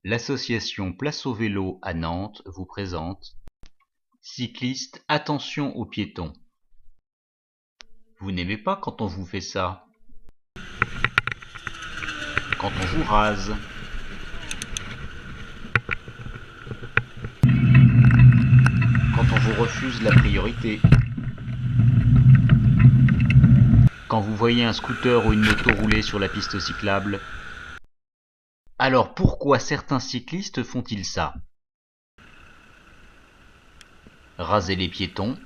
L'association Place au Vélo à Nantes vous présente Cyclistes, attention aux piétons. Vous n'aimez pas quand on vous fait ça? Quand on vous rase? Quand on vous refuse la priorité? Quand vous voyez un scooter ou une moto rouler sur la piste cyclable? Alors pourquoi certains cyclistes font-ils ça? Raser les piétons?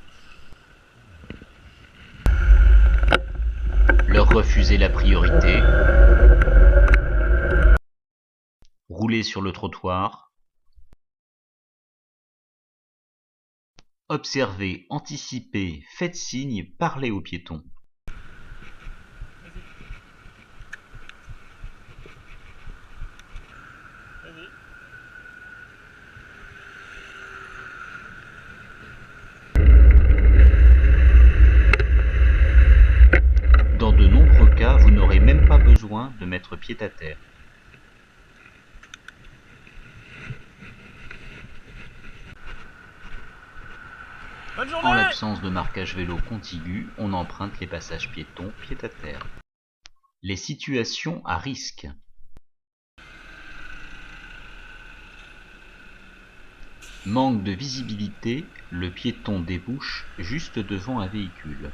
Leur refuser la priorité? Rouler sur le trottoir? Observez, anticipez, faites signe, parlez aux piétons. Dans de nombreux cas, vous n'aurez même pas besoin de mettre pied à terre. En l'absence de marquage vélo contigu, on emprunte les passages piétons pied à terre. Les situations à risque. Manque de visibilité, le piéton débouche juste devant un véhicule.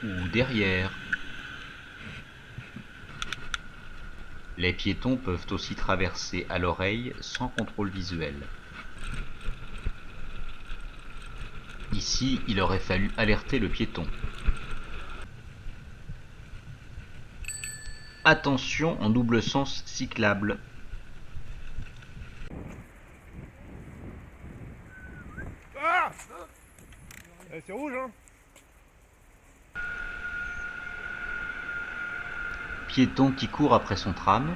Ou derrière. Les piétons peuvent aussi traverser à l'oreille sans contrôle visuel. Ici, il aurait fallu alerter le piéton. Attention en double sens cyclable. Ah, c'est rouge, hein. Piéton qui court après son tram.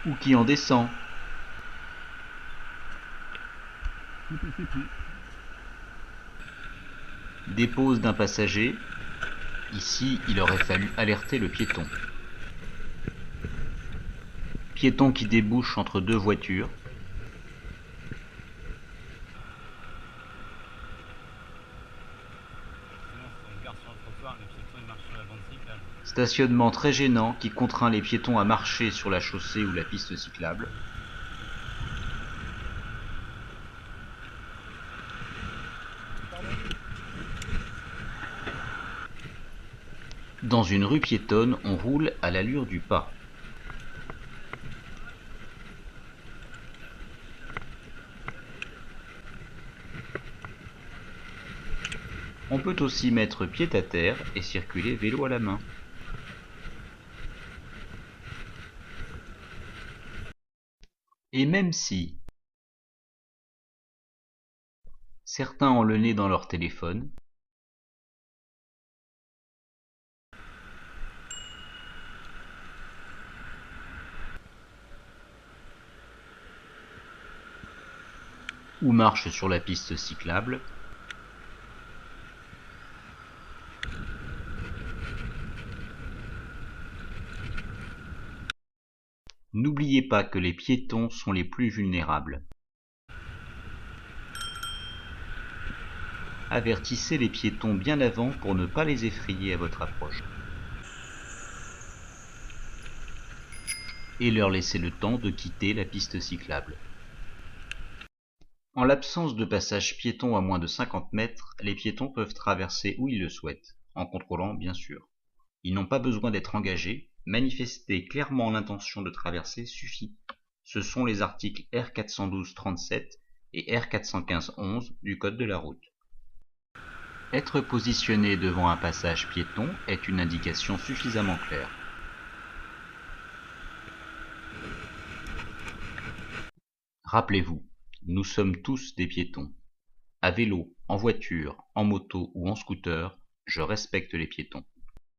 Ou qui en descend. Dépose d'un passager. Ici, il aurait fallu alerter le piéton. Piéton qui débouche entre deux voitures. Stationnement très gênant qui contraint les piétons à marcher sur la chaussée ou la piste cyclable. Dans une rue piétonne, on roule à l'allure du pas. On peut aussi mettre pied à terre et circuler vélo à la main. Et même si certains ont le nez dans leur téléphone, ou marchent sur la piste cyclable, n'oubliez pas que les piétons sont les plus vulnérables. Avertissez les piétons bien avant pour ne pas les effrayer à votre approche. Et leur laisser le temps de quitter la piste cyclable. En l'absence de passage piéton à moins de 50 mètres, les piétons peuvent traverser où ils le souhaitent, en contrôlant bien sûr. Ils n'ont pas besoin d'être engagés, manifester clairement l'intention de traverser suffit. Ce sont les articles R412-37 et R415-11 du Code de la route. Être positionné devant un passage piéton est une indication suffisamment claire. Rappelez-vous, nous sommes tous des piétons. À vélo, en voiture, en moto ou en scooter, je respecte les piétons.